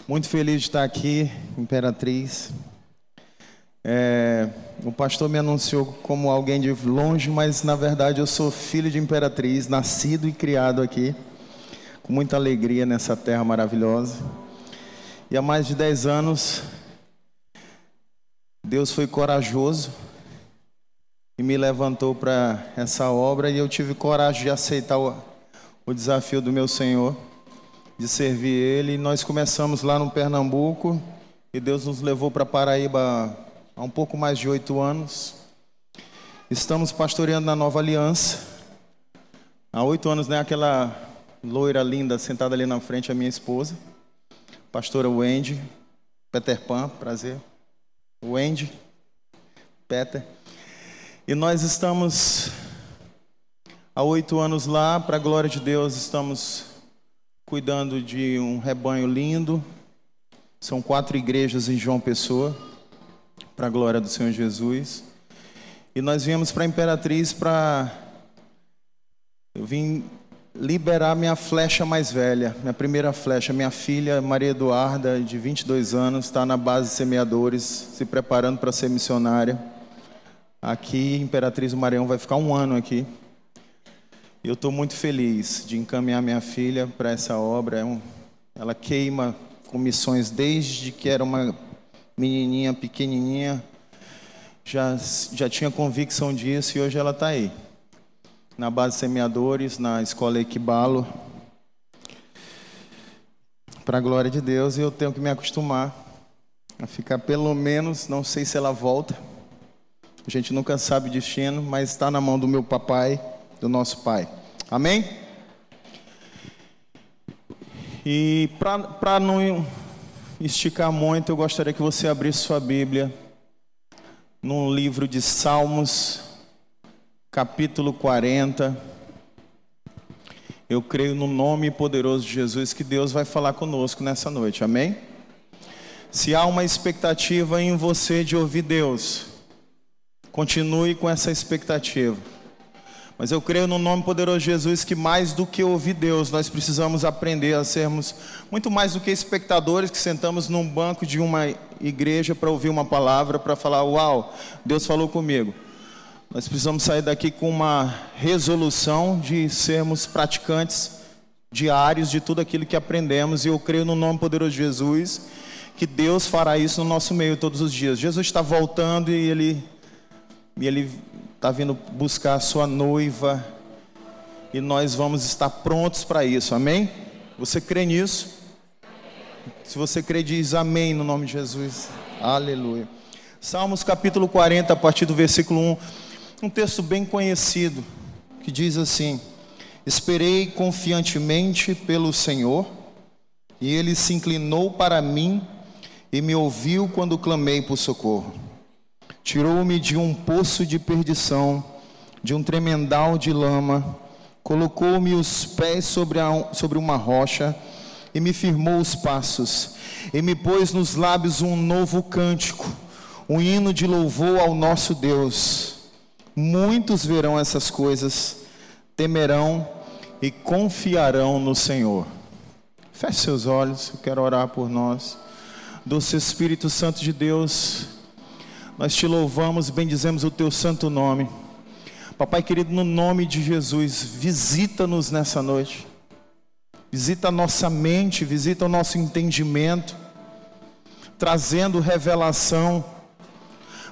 Muito feliz de estar aqui, Imperatriz. O pastor me anunciou como alguém de longe, mas na verdade eu sou filho de Imperatriz, nascido e criado aqui, com muita alegria nessa terra maravilhosa. E há mais de 10 anos, Deus foi corajoso e me levantou para essa obra, e eu tive coragem de aceitar o desafio do meu Senhor, de servir Ele. E nós começamos lá no Pernambuco, e Deus nos levou para Paraíba há um pouco mais de 8 anos. Estamos pastoreando na Nova Aliança. Há 8 anos, né? Aquela loira linda sentada ali na frente, a minha esposa, pastora Wendy, Peter Pan, prazer. Wendy, Peter. E nós estamos há 8 anos lá, para a glória de Deus, estamos cuidando de um rebanho lindo. São 4 igrejas em João Pessoa, para a glória do Senhor Jesus. E nós viemos para a Imperatriz eu vim liberar minha flecha mais velha, minha primeira flecha. Minha filha, Maria Eduarda, de 22 anos, está na base de semeadores, se preparando para ser missionária. Aqui, Imperatriz do Maranhão, vai ficar 1 ano aqui. E eu estou muito feliz de encaminhar minha filha para essa obra. Ela queima com missões desde que era uma menininha pequenininha. Já tinha convicção disso, e hoje ela está aí, na base de semeadores, na escola Equibalo, para a glória de Deus. E eu tenho que me acostumar a ficar pelo menos, não sei se ela volta, a gente nunca sabe o destino, mas está na mão do meu papai, do nosso pai. Amém? E para não esticar muito, eu gostaria que você abrisse sua Bíblia num livro de Salmos, capítulo 40. Eu creio no nome poderoso de Jesus que Deus vai falar conosco nessa noite. Amém? Se há uma expectativa em você de ouvir Deus, continue com essa expectativa. Mas eu creio no nome poderoso de Jesus que mais do que ouvir Deus, nós precisamos aprender a sermos muito mais do que espectadores que sentamos num banco de uma igreja para ouvir uma palavra, para falar: uau, Deus falou comigo. Nós precisamos sair daqui com uma resolução de sermos praticantes diários de tudo aquilo que aprendemos. E eu creio no nome poderoso de Jesus que Deus fará isso no nosso meio todos os dias. Jesus está voltando e Ele está vindo buscar a sua noiva, e nós vamos estar prontos para isso. Amém? Você crê nisso? Se você crê, diz amém no nome de Jesus. Aleluia. Salmos capítulo 40, a partir do versículo 1. Um texto bem conhecido, que diz assim: esperei confiantemente pelo Senhor, e Ele se inclinou para mim e me ouviu quando clamei por socorro. Tirou-me de um poço de perdição, de um tremendal de lama, colocou-me os pés sobre uma rocha, e me firmou os passos, e me pôs nos lábios um novo cântico, um hino de louvor ao nosso Deus. Muitos verão essas coisas, temerão e confiarão no Senhor. Feche seus olhos, eu quero orar por nós. Doce Espírito Santo de Deus, nós te louvamos e bendizemos o teu santo nome. Papai querido, no nome de Jesus, visita-nos nessa noite. Visita a nossa mente, visita o nosso entendimento, trazendo revelação.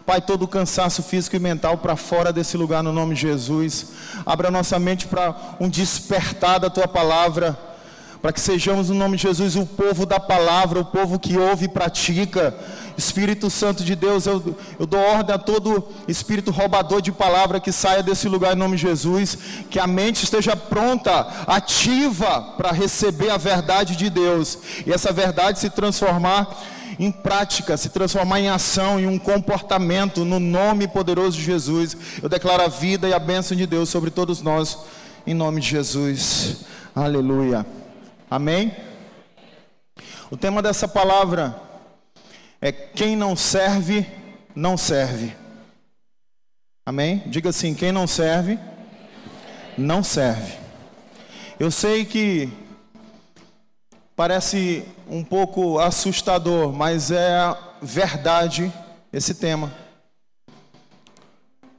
Pai, todo o cansaço físico e mental para fora desse lugar no nome de Jesus. Abra nossa mente para um despertar da tua palavra, para que sejamos no nome de Jesus o povo da palavra, o povo que ouve e pratica. Espírito Santo de Deus, eu dou ordem a todo espírito roubador de palavra que saia desse lugar em nome de Jesus, que a mente esteja pronta, ativa para receber a verdade de Deus, e essa verdade se transformar em prática, se transformar em ação, em um comportamento, no nome poderoso de Jesus. Eu declaro a vida e a bênção de Deus sobre todos nós, em nome de Jesus. Aleluia. Amém? O tema dessa palavra é: quem não serve, não serve. Amém? Diga assim: quem não serve, não serve. Eu sei que parece um pouco assustador, mas é verdade esse tema.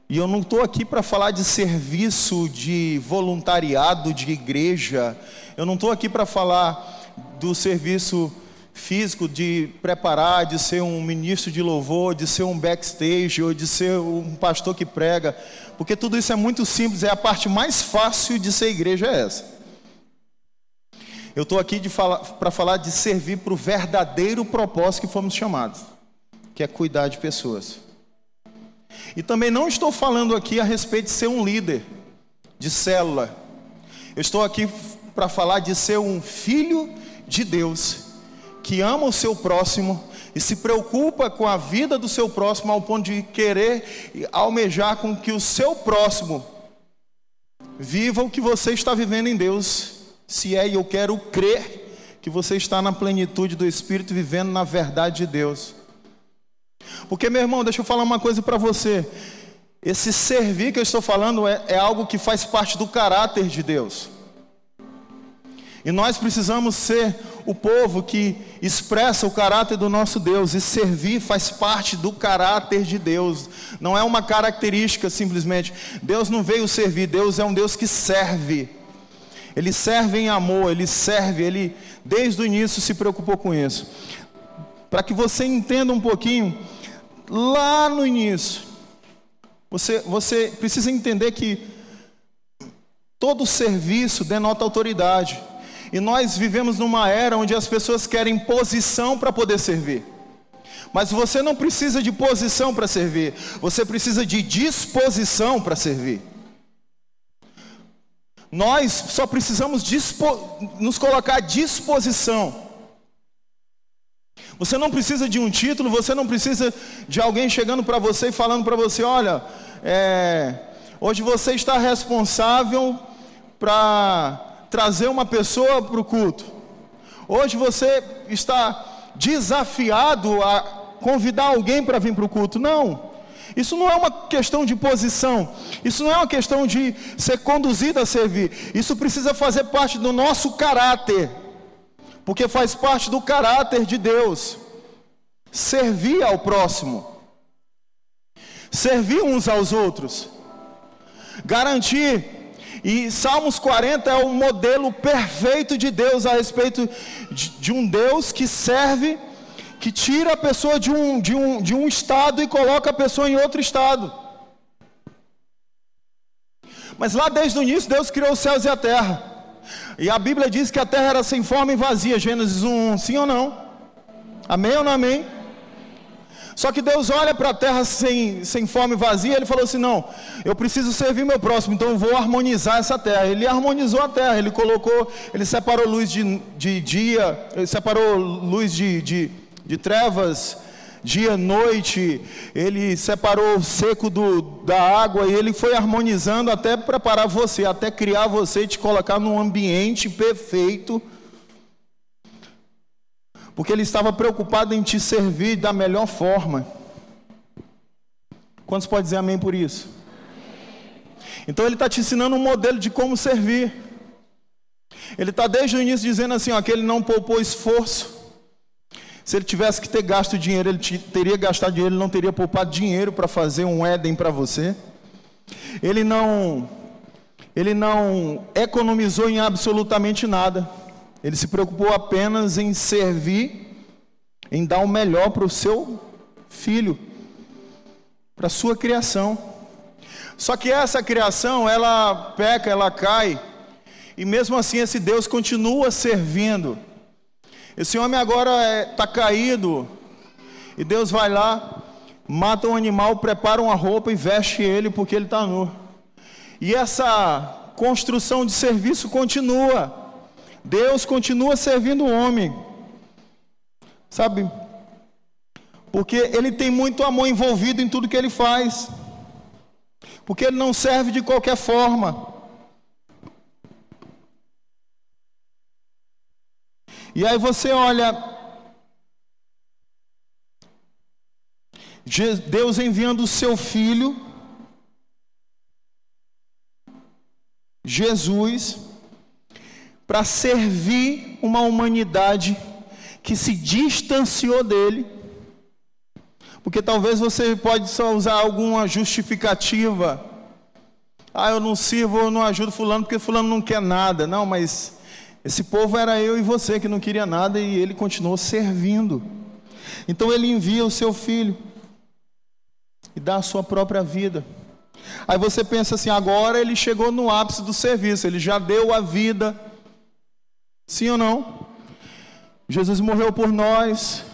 E eu não estou aqui para falar de serviço, de voluntariado de igreja. Eu não estou aqui para falar do serviço físico, de preparar, de ser um ministro de louvor, de ser um backstage, ou de ser um pastor que prega. Porque tudo isso é muito simples, a parte mais fácil de ser igreja é essa. Eu estou aqui para falar de servir para o verdadeiro propósito que fomos chamados, que é cuidar de pessoas. E também não estou falando aqui a respeito de ser um líder de célula. Eu estou aqui para falar de ser um filho de Deus, que ama o seu próximo e se preocupa com a vida do seu próximo, ao ponto de querer almejar com que o seu próximo viva o que você está vivendo em Deus. Se é, e eu quero crer que você está na plenitude do Espírito, vivendo na verdade de Deus. Porque, meu irmão, deixa eu falar uma coisa para você. Esse servir que eu estou falando é algo que faz parte do caráter de Deus. E nós precisamos ser o povo que expressa o caráter do nosso Deus. E servir faz parte do caráter de Deus. Não é uma característica simplesmente. Deus não veio servir, Deus é um Deus que serve. Ele serve em amor, Ele serve, Ele desde o início se preocupou com isso. Para que você entenda um pouquinho, lá no início, você precisa entender que todo serviço denota autoridade. E nós vivemos numa era onde as pessoas querem posição para poder servir. Mas você não precisa de posição para servir, você precisa de disposição para servir. Nós só precisamos nos colocar à disposição. Você não precisa de um título, você não precisa de alguém chegando para você e falando para você: olha, hoje você está responsável para trazer uma pessoa para o culto. Hoje você está desafiado a convidar alguém para vir para o culto. Não, isso não é uma questão de posição, isso não é uma questão de ser conduzido a servir. Isso precisa fazer parte do nosso caráter, porque faz parte do caráter de Deus. Servir ao próximo, servir uns aos outros, garantir. E Salmos 40 é o modelo perfeito de Deus a respeito de um Deus que serve, que tira a pessoa de um estado e coloca a pessoa em outro estado. Mas lá desde o início Deus criou os céus e a terra. E a Bíblia diz que a terra era sem forma e vazia. Gênesis 1, sim ou não? Amém ou não amém? Só que Deus olha para a terra sem forma e vazia. Ele falou assim: não, eu preciso servir meu próximo, então eu vou harmonizar essa terra. Ele harmonizou a terra, ele separou luz de dia, ele separou luz de trevas, dia, noite. Ele separou o seco da água, e ele foi harmonizando até preparar você, até criar você e te colocar num ambiente perfeito, porque Ele estava preocupado em te servir da melhor forma. Quantos podem dizer amém por isso? Então Ele está te ensinando um modelo de como servir. Ele está desde o início dizendo assim, ó, que Ele não poupou esforço. Se Ele tivesse que ter gasto dinheiro, Ele teria gastado dinheiro, Ele não teria poupado dinheiro para fazer um Éden para você. Ele não economizou em absolutamente nada. Ele se preocupou apenas em servir, em dar o melhor para o seu filho, para a sua criação. Só que essa criação, ela peca, ela cai, e mesmo assim esse Deus continua servindo. Esse homem agora está caído, e Deus vai lá, mata um animal, prepara uma roupa e veste ele porque ele está nu. E essa construção de serviço continua. Deus continua servindo o homem, sabe? Porque Ele tem muito amor envolvido em tudo que Ele faz. Porque Ele não serve de qualquer forma. E aí você olha, Deus enviando o seu Filho, Jesus, para servir uma humanidade que se distanciou dele, porque talvez você pode só usar alguma justificativa. Eu não sirvo, eu não ajudo fulano porque fulano não quer nada. Não, mas esse povo era eu e você que não queria nada, e ele continuou servindo. Então ele envia o seu filho e dá a sua própria vida. Aí você pensa assim, agora ele chegou no ápice do serviço, ele já deu a vida. Sim ou não? Jesus morreu por nós,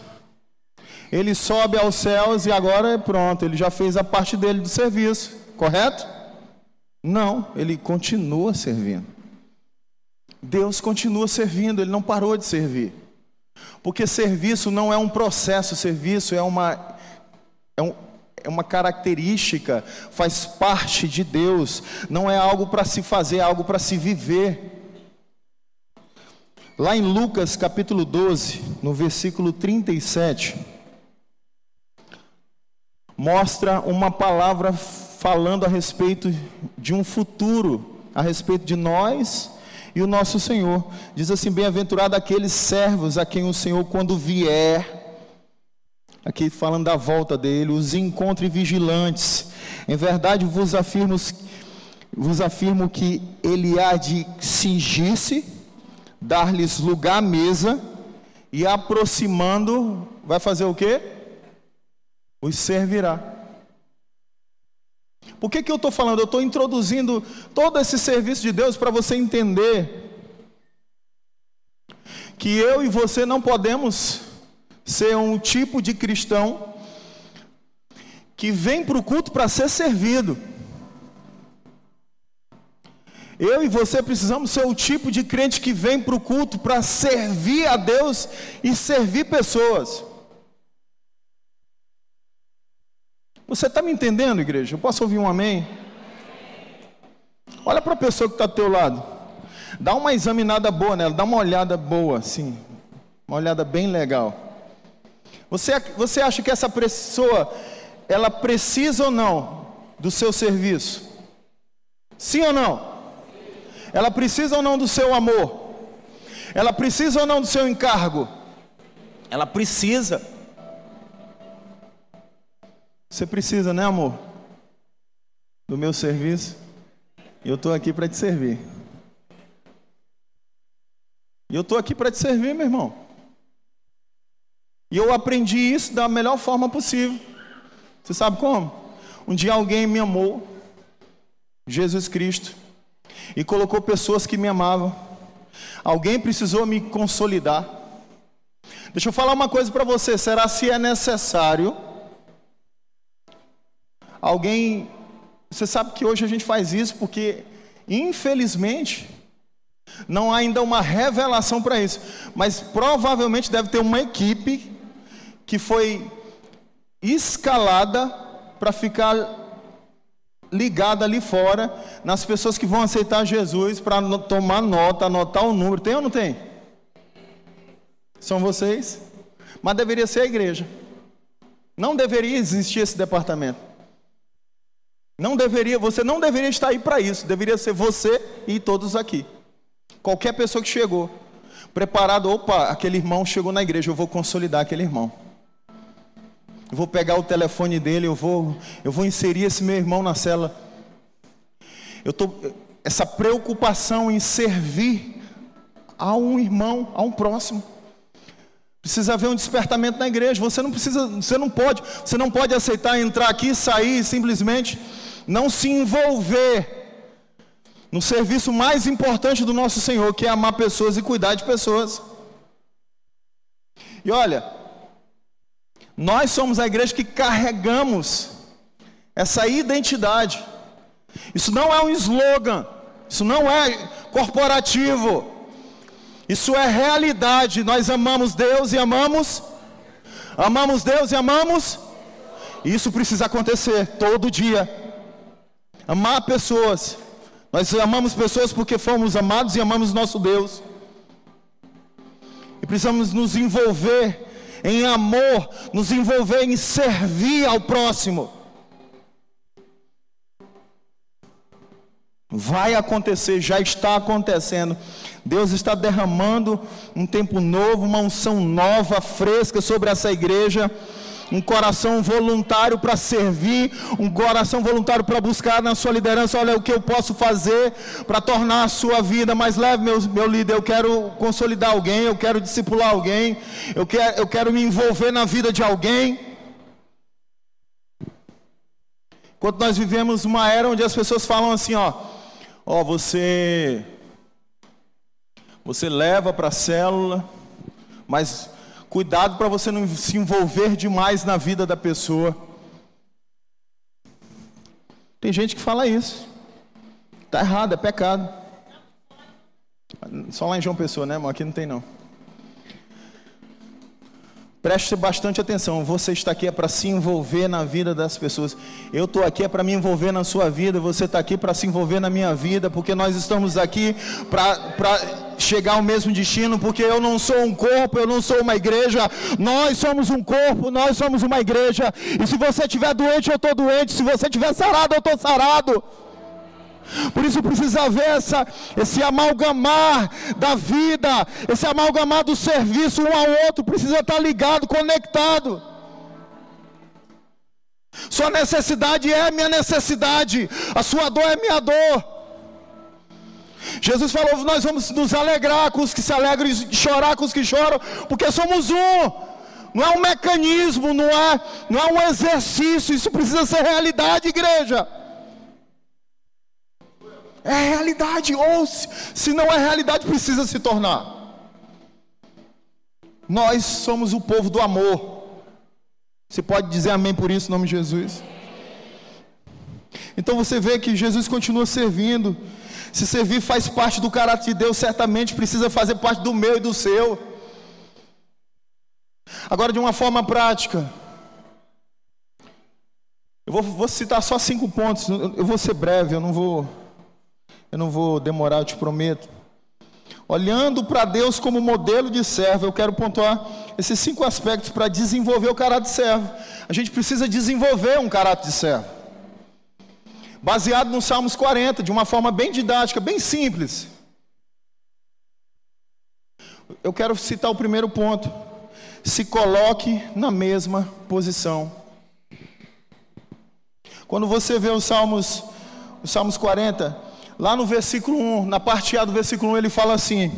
ele sobe aos céus e agora é pronto, ele já fez a parte dele do serviço, correto? Não, ele continua servindo. Deus continua servindo, ele não parou de servir. Porque serviço não é um processo, serviço é uma característica, faz parte de Deus, não é algo para se fazer, é algo para se viver. Lá em Lucas capítulo 12, no versículo 37, mostra uma palavra falando a respeito de um futuro, a respeito de nós e o nosso Senhor. Diz assim: bem-aventurado aqueles servos a quem o Senhor, quando vier, aqui falando da volta dele, os encontre vigilantes. Em verdade vos afirmo que ele há de cingir-se, dar-lhes lugar à mesa, e aproximando, vai fazer o quê? Os servirá. Por que eu estou falando? Eu estou introduzindo todo esse serviço de Deus para você entender que eu e você não podemos ser um tipo de cristão que vem para o culto para ser servido. Eu e você precisamos ser o tipo de crente que vem para o culto para servir a Deus e servir pessoas. Você está me entendendo, igreja? Eu posso ouvir um amém? Olha para a pessoa que está ao teu lado. Dá uma examinada boa nela, dá uma olhada boa, assim. Uma olhada bem legal. Você acha que essa pessoa, ela precisa ou não do seu serviço? Sim ou não? Ela precisa ou não do seu amor? Ela precisa ou não do seu encargo? Ela precisa. Você precisa, né, amor? Do meu serviço? E eu estou aqui para te servir. E eu estou aqui para te servir, meu irmão. E eu aprendi isso da melhor forma possível. Você sabe como? Um dia alguém me amou, Jesus Cristo, e colocou pessoas que me amavam. Alguém precisou me consolidar. Deixa eu falar uma coisa para você. Será se é necessário alguém... Você sabe que hoje a gente faz isso porque, infelizmente, não há ainda uma revelação para isso. Mas provavelmente deve ter uma equipe que foi escalada para ficar ligada ali fora nas pessoas que vão aceitar Jesus, para tomar nota, anotar o número. Tem ou não tem? São vocês? Mas deveria ser a igreja. Não deveria existir esse departamento. Não deveria, você não deveria estar aí para isso. Deveria ser você e todos aqui. Qualquer pessoa que chegou preparado, opa, aquele irmão chegou na igreja, eu vou consolidar aquele irmão. Eu vou pegar o telefone dele, eu vou inserir esse meu irmão na cela. Essa preocupação em servir a um irmão, a um próximo. Precisa haver um despertamento na igreja. Você não pode aceitar entrar aqui, sair e simplesmente não se envolver no serviço mais importante do nosso Senhor, que é amar pessoas e cuidar de pessoas. E olha, nós somos a igreja que carregamos essa identidade. Isso não é um slogan, isso não é corporativo, isso é realidade. Nós amamos Deus e amamos Deus e amamos. Isso precisa acontecer todo dia. Amar pessoas. Nós amamos pessoas porque fomos amados e amamos nosso Deus. E precisamos nos envolver em amor, nos envolver em servir ao próximo. Vai acontecer, já está acontecendo. Deus está derramando um tempo novo, uma unção nova, fresca sobre essa igreja. Um coração voluntário para servir, um coração voluntário para buscar na sua liderança. Olha o que eu posso fazer para tornar a sua vida mais leve, meu líder. Eu quero consolidar alguém, eu quero discipular alguém, eu quero me envolver na vida de alguém. Enquanto nós vivemos uma era onde as pessoas falam assim, você leva para a célula, mas cuidado para você não se envolver demais na vida da pessoa. Tem gente que fala isso. Está errado, é pecado. Só lá em João Pessoa, né, irmão? Aqui não tem não. Preste bastante atenção. Você está aqui para se envolver na vida das pessoas. Eu estou aqui para me envolver na sua vida. Você está aqui para se envolver na minha vida. Porque nós estamos aqui para chegar ao mesmo destino. Porque eu não sou um corpo, eu não sou uma igreja. Nós somos um corpo, nós somos uma igreja. E se você estiver doente, eu estou doente. Se você estiver sarado, eu estou sarado. Por isso precisa haver esse amalgamar da vida, esse amalgamar do serviço um ao outro, precisa estar ligado, conectado. Sua necessidade é minha necessidade, a sua dor é minha dor. Jesus falou, nós vamos nos alegrar com os que se alegram e chorar com os que choram, porque somos um. Não é um mecanismo, não é um exercício, isso precisa ser realidade, igreja. É realidade, ou se não é realidade, precisa se tornar. Nós somos o povo do amor. Você pode dizer amém por isso, em nome de Jesus? Então você vê que Jesus continua servindo. Se servir faz parte do caráter de Deus, certamente precisa fazer parte do meu e do seu. Agora, de uma forma prática, eu vou citar só 5 pontos. Eu vou ser breve, eu não vou demorar, eu te prometo. Olhando para Deus como modelo de servo, eu quero pontuar esses 5 aspectos para desenvolver o caráter de servo. A gente precisa desenvolver um caráter de servo, baseado no Salmos 40, de uma forma bem didática, bem simples. Eu quero citar o primeiro ponto: se coloque na mesma posição. Quando você vê os Salmos 40, lá no versículo 1, na parte A do versículo 1, ele fala assim.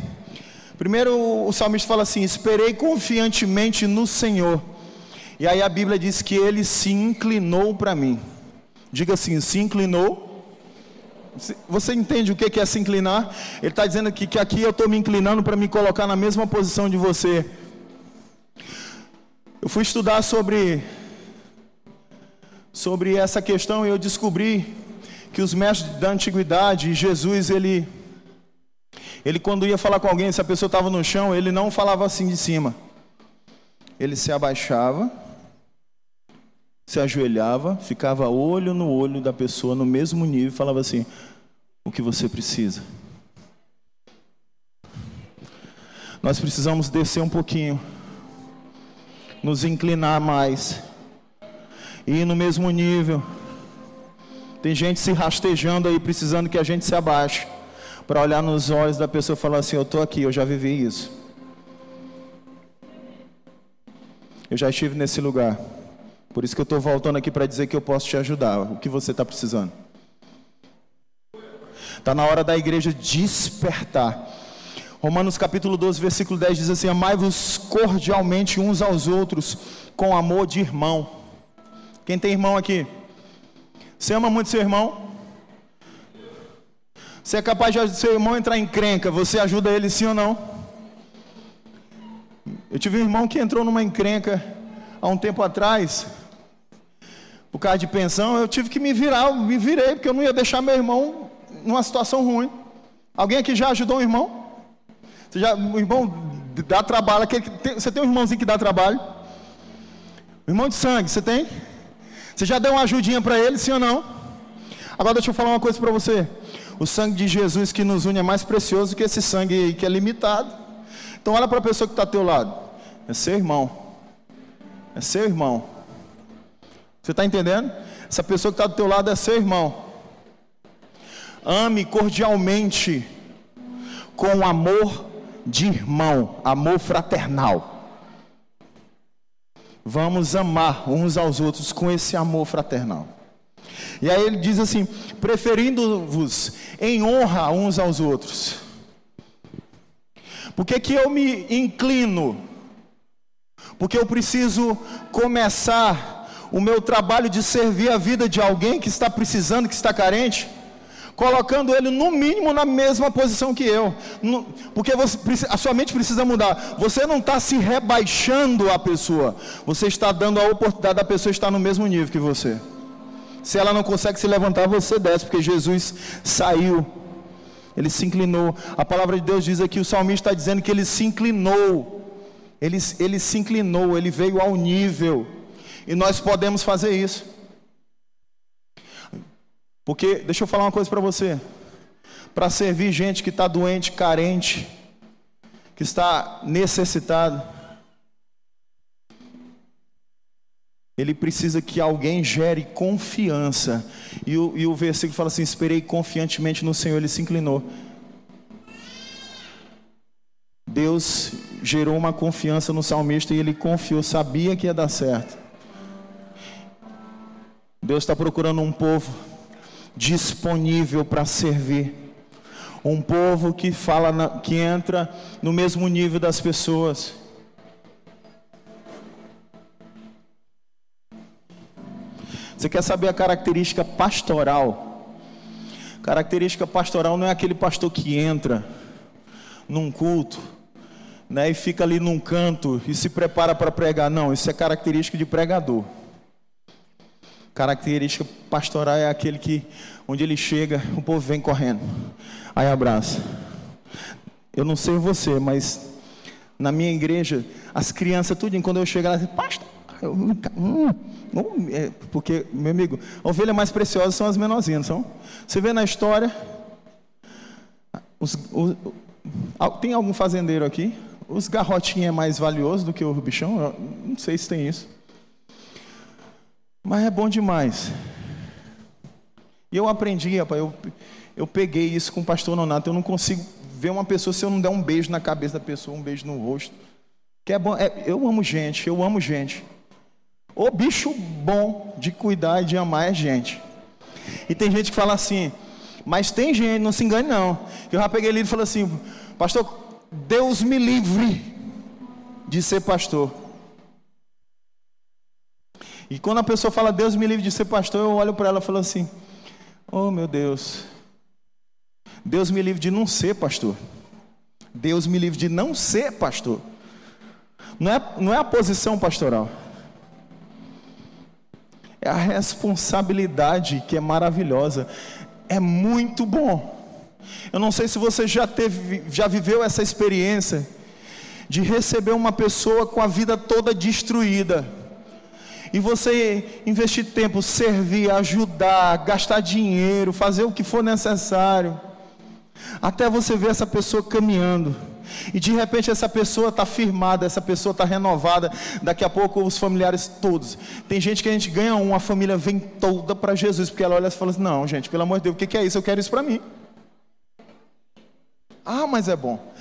Primeiro o salmista fala assim: esperei confiantemente no Senhor. E aí a Bíblia diz que ele se inclinou para mim. Diga assim, se inclinou. Você entende o que é se inclinar? Ele está dizendo aqui que aqui eu estou me inclinando para me colocar na mesma posição de você. Eu fui estudar sobre essa questão e eu descobri que os mestres da antiguidade, Jesus, ele quando ia falar com alguém, se a pessoa estava no chão, ele não falava assim de cima. Ele se abaixava, se ajoelhava, ficava olho no olho da pessoa, no mesmo nível, e falava assim: o que você precisa? Nós precisamos descer um pouquinho, nos inclinar mais, e ir no mesmo nível. Tem gente se rastejando aí, precisando que a gente se abaixe, para olhar nos olhos da pessoa e falar assim: eu estou aqui, eu já vivi isso. Eu já estive nesse lugar. Por isso que eu estou voltando aqui para dizer que eu posso te ajudar. O que você está precisando? Está na hora da igreja despertar. Romanos capítulo 12, versículo 10 diz assim: amai-vos cordialmente uns aos outros, com amor de irmão. Quem tem irmão aqui? Você ama muito seu irmão? Você é capaz de seu irmão entrar em encrenca, você ajuda ele sim ou não? Eu tive um irmão que entrou numa encrenca há um tempo atrás, por causa de pensão. Eu tive que me virei, porque eu não ia deixar meu irmão numa situação ruim. Alguém aqui já ajudou um irmão? O irmão dá trabalho. Você tem um irmãozinho que dá trabalho? Um irmão de sangue, você tem? Você já deu uma ajudinha para ele, sim ou não? Agora deixa eu falar uma coisa para você. O sangue de Jesus que nos une é mais precioso que esse sangue aí, que é limitado. Então olha para a pessoa que está ao teu lado. É seu irmão. É seu irmão. Você está entendendo? Essa pessoa que está do teu lado é seu irmão. ame cordialmente, com amor de irmão, amor fraternal. Vamos amar uns aos outros com esse amor fraternal. E aí ele diz assim: preferindo-vos em honra uns aos outros. Por que eu me inclino? Porque eu preciso começar o meu trabalho de servir a vida de alguém que está precisando, que está carente, colocando ele no mínimo na mesma posição que eu. Porque a sua mente precisa mudar. Você não está se rebaixando a pessoa, você está dando a oportunidade da pessoa estar no mesmo nível que você. Se ela não consegue se levantar, você desce, porque Jesus saiu, ele se inclinou. A palavra de Deus diz aqui, o salmista está dizendo que ele se inclinou. Ele se inclinou, ele veio ao nível. E nós podemos fazer isso. Porque, deixa eu falar uma coisa para você. Para servir gente que está doente, carente, que está necessitado, ele precisa que alguém gere confiança. E o versículo fala assim: esperei confiantemente no Senhor, ele se inclinou. Deus gerou uma confiança no salmista e ele confiou, sabia que ia dar certo. Deus está procurando um povo disponível para servir, um povo que fala, que entra no mesmo nível das pessoas. Você quer saber a característica pastoral? Característica pastoral não é aquele pastor que entra num culto, né, e fica ali num canto e se prepara para pregar. Não, isso é característica de pregador. Característica pastoral é aquele que, onde ele chega, o povo vem correndo, aí abraça. Eu não sei você, mas na minha igreja, as crianças, tudinho, quando eu chego, elas dizem: pastor, porque, meu amigo, a ovelha mais preciosa são as menorzinhas, não são? Você vê na história, tem algum fazendeiro aqui? Os garrotinhos é mais valioso do que o bichão? Eu não sei se tem isso, mas é bom demais. E eu aprendi, rapaz, eu peguei isso com o pastor Nonato. Eu não consigo ver uma pessoa se eu não der um beijo na cabeça da pessoa, um beijo no rosto. Que é bom, eu amo gente, eu amo gente. O bicho bom de cuidar e de amar é gente. E tem gente que fala assim, mas tem gente, não se engane não. Eu já peguei ele e falei assim: pastor, Deus me livre de ser pastor. E quando a pessoa fala Deus me livre de ser pastor, eu olho para ela e falo assim: oh meu Deus, Deus me livre de não ser pastor. Deus me livre de não ser pastor. Não é a posição pastoral, é a responsabilidade que é maravilhosa. É muito bom. Eu não sei se você já viveu essa experiência de receber uma pessoa com a vida toda destruída, e você investir tempo, servir, ajudar, gastar dinheiro, fazer o que for necessário, até você ver essa pessoa caminhando, e de repente essa pessoa está firmada, essa pessoa está renovada. Daqui a pouco os familiares todos, tem gente que a gente ganha a família vem toda para Jesus, porque ela olha e fala assim: não gente, pelo amor de Deus, o que é isso? Eu quero isso para mim. Ah, mas é bom.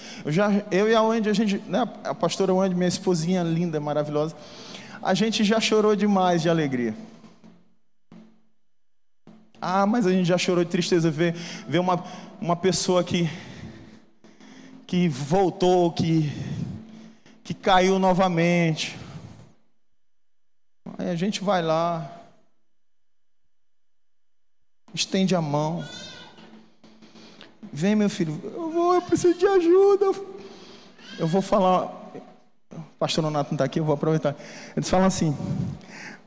Eu e a Wendy, a gente, né, a pastora Wendy, minha esposinha linda, maravilhosa, a gente já chorou demais de alegria. Ah, mas a gente já chorou de tristeza ver uma pessoa que voltou, que caiu novamente. Aí a gente vai lá, estende a mão: vem meu filho, eu preciso de ajuda. Eu vou falar, o pastor Nonato não está aqui, eu vou aproveitar. Eles falam assim: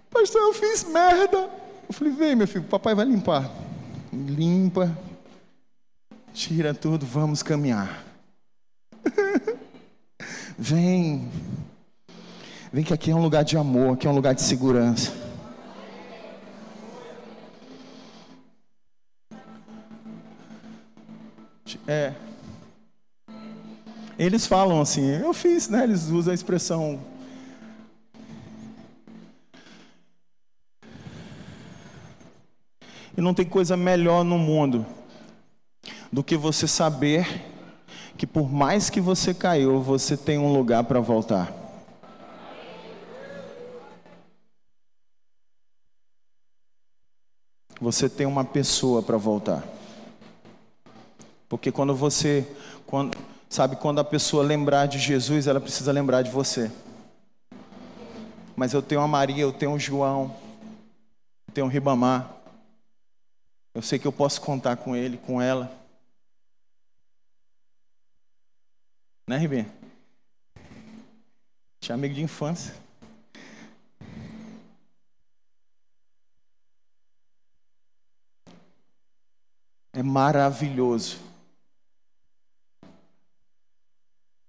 pastor, eu fiz merda. Eu falei: vem meu filho, papai vai limpar. Limpa, tira tudo, vamos caminhar. Vem que aqui é um lugar de amor, aqui é um lugar de segurança. Eles falam assim, eu fiz, né? Eles usam a expressão. E não tem coisa melhor no mundo do que você saber que por mais que você caiu, você tem um lugar para voltar. Você tem uma pessoa para voltar. Porque quando a pessoa lembrar de Jesus, ela precisa lembrar de você. Mas eu tenho a Maria, eu tenho o João, eu tenho o Ribamar. Eu sei que eu posso contar com ele, com ela. Né, Ribinha? Tinha amigo de infância. É maravilhoso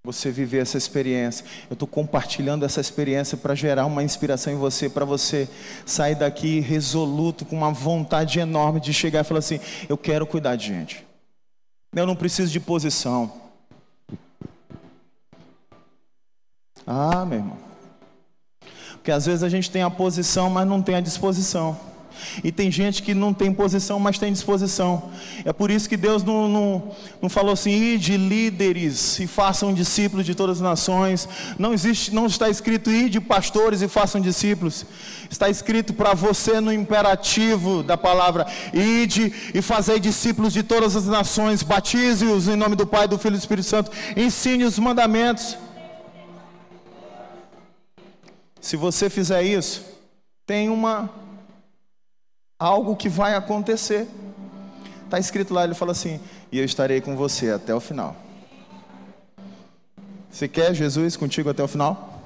você viver essa experiência. Eu estou compartilhando essa experiência para gerar uma inspiração em você, para você sair daqui resoluto, com uma vontade enorme de chegar e falar assim: eu quero cuidar de gente. Eu não preciso de posição. Ah, meu irmão. Porque às vezes a gente tem a posição, mas não tem a disposição. E tem gente que não tem posição, mas tem disposição. É por isso que Deus não falou assim: ide líderes e façam discípulos de todas as nações. Não está escrito ide pastores e façam discípulos. Está escrito para você no imperativo da palavra: ide e fazei discípulos de todas as nações, batize-os em nome do Pai, do Filho e do Espírito Santo, ensine os mandamentos. Se você fizer isso, tem algo que vai acontecer. Está escrito lá, ele fala assim: e eu estarei com você até o final. Você quer Jesus contigo até o final?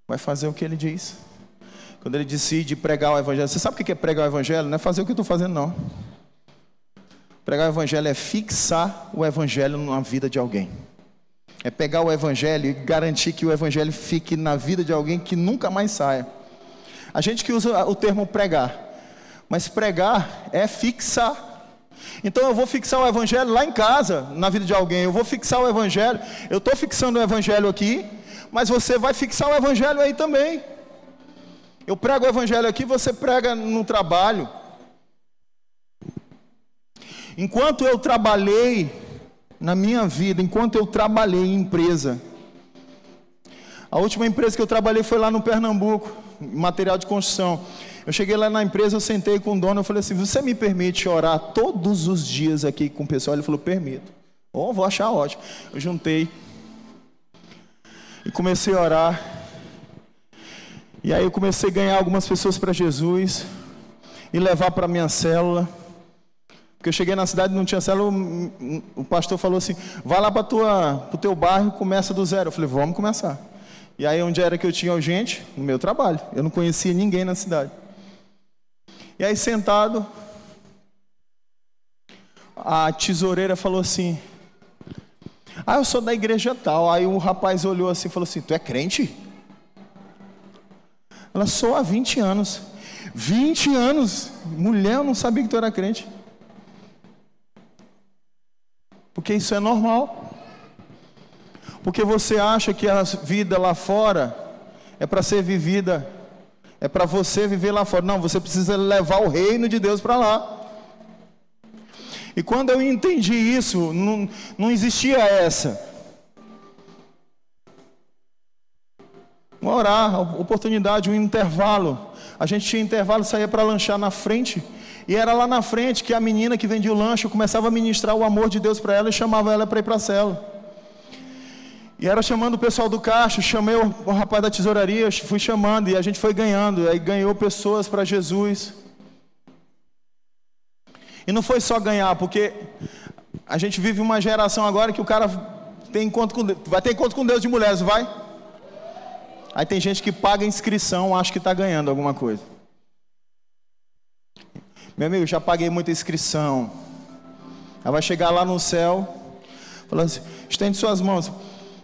Vai fazer o que ele diz. Quando ele decide pregar o evangelho, você sabe o que é pregar o evangelho? Não é fazer o que eu estou fazendo, não. Pregar o evangelho é fixar o evangelho na vida de alguém. É pegar o evangelho e garantir que o evangelho fique na vida de alguém, que nunca mais saia. A gente que usa o termo pregar, mas pregar é fixar. Então eu vou fixar o evangelho lá em casa, na vida de alguém. Eu vou fixar o evangelho. Eu estou fixando o evangelho aqui, mas você vai fixar o evangelho aí também. Eu prego o evangelho aqui, você prega no trabalho. Enquanto eu trabalhei na minha vida, enquanto eu trabalhei em empresa, a última empresa que eu trabalhei foi lá no Pernambuco, material de construção. Eu cheguei lá na empresa, eu sentei com o dono, eu falei assim: você me permite orar todos os dias aqui com o pessoal? Ele falou: permito. Vou achar ótimo. Eu juntei e comecei a orar. E aí eu comecei a ganhar algumas pessoas para Jesus e levar para a minha célula. Porque eu cheguei na cidade e não tinha célula, o pastor falou assim: vai lá para o teu bairro, começa do zero. Eu falei: vamos começar. E aí onde era que eu tinha gente? No meu trabalho. Eu não conhecia ninguém na cidade. E aí sentado, a tesoureira falou assim: eu sou da igreja tal. Aí o rapaz olhou assim e falou assim: tu é crente? Ela: sou há 20 anos. 20 anos? Mulher, eu não sabia que tu era crente. Porque isso é normal. Porque você acha que a vida lá fora é para ser vivida, é para você viver lá fora. Não, você precisa levar o reino de Deus para lá. E quando eu entendi isso, não existia essa. Uma oportunidade, um intervalo. A gente tinha intervalo, saía para lanchar na frente. E era lá na frente que a menina que vendia o lanche, eu começava a ministrar o amor de Deus para ela e chamava ela para ir para a célula. E era chamando o pessoal do caixa, chamei o rapaz da tesouraria, fui chamando e a gente foi ganhando. Aí ganhou pessoas para Jesus. E não foi só ganhar, porque a gente vive uma geração agora que o cara tem encontro com Deus, vai ter encontro com Deus de mulheres, vai? Aí tem gente que paga inscrição, acha que está ganhando alguma coisa. Meu amigo, já paguei muita inscrição. Aí vai chegar lá no céu, falando assim: estende suas mãos.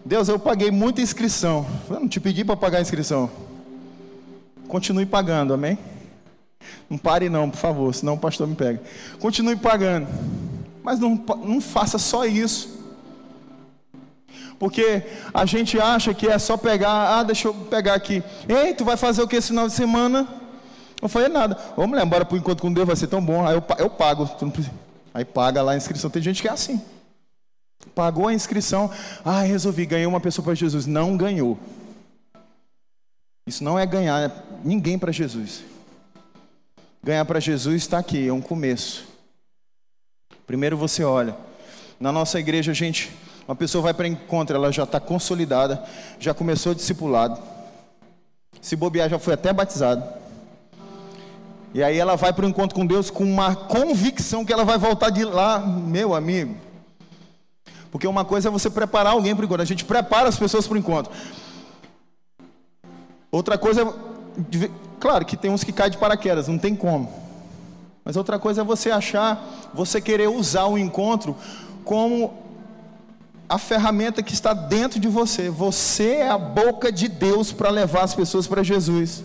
Deus, eu paguei muita inscrição. Eu não te pedi para pagar a inscrição. Continue pagando, amém? Não pare não, por favor, senão o pastor me pega. Continue pagando. Mas não faça só isso. Porque a gente acha que é só pegar, deixa eu pegar aqui. Ei, tu vai fazer o que esse final de semana? Não falei nada. Vamos lá, embora para o encontro com Deus, vai ser tão bom. Aí eu pago. Aí paga lá a inscrição. Tem gente que é assim. Pagou a inscrição, resolvi, ganhei uma pessoa para Jesus. Não ganhou. Isso não é ganhar ninguém para Jesus. Ganhar para Jesus está aqui, é um começo. Primeiro você olha. Na nossa igreja, uma pessoa vai para encontro, ela já está consolidada, já começou discipulado. Se bobear, já foi até batizado. E aí ela vai para o encontro com Deus com uma convicção que ela vai voltar de lá, meu amigo. Porque uma coisa é você preparar alguém para o encontro. A gente prepara as pessoas para o encontro. Outra coisa é, claro que tem uns que caem de paraquedas, não tem como. Mas outra coisa é você querer usar o encontro como a ferramenta que está dentro de você. Você é a boca de Deus para levar as pessoas para Jesus.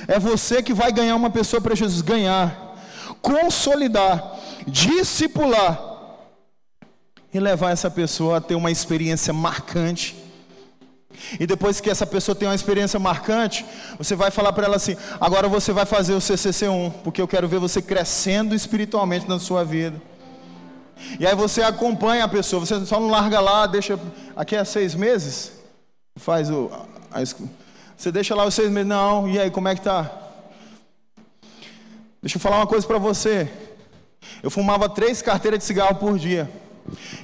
É você que vai ganhar uma pessoa para Jesus. Ganhar, consolidar, discipular e levar essa pessoa a ter uma experiência marcante. E depois que essa pessoa tem uma experiência marcante, você vai falar para ela assim: agora você vai fazer o CCC1, porque eu quero ver você crescendo espiritualmente na sua vida. E aí você acompanha a pessoa, você só não larga lá, deixa, aqui é 6 meses, você deixa lá os 6 meses, não, e aí como é que tá? Deixa eu falar uma coisa para você, eu fumava 3 carteiras de cigarro por dia,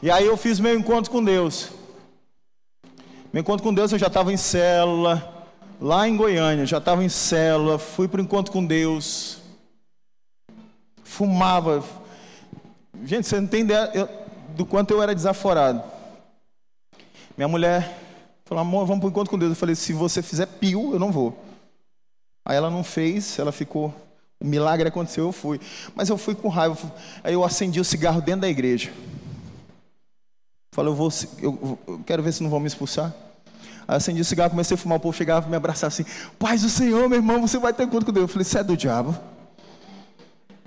e aí eu fiz meu encontro com Deus. Meu encontro com Deus, eu já estava em célula, lá em Goiânia, já estava em célula, fui para o encontro com Deus, fumava. Gente, você não tem ideia do quanto eu era desaforado. Minha mulher falou: amor, vamos para o encontro com Deus. Eu falei: se você fizer pio, eu não vou. Aí ela não fez, ela ficou, o milagre aconteceu, eu fui. Mas eu fui com raiva, aí eu acendi o cigarro dentro da igreja. Falei: eu quero ver se não vão me expulsar. Aí acendi o cigarro, comecei a fumar, o povo chegava e me abraçava assim: paz do Senhor, meu irmão, você vai ter encontro com Deus. Eu falei: você é do diabo?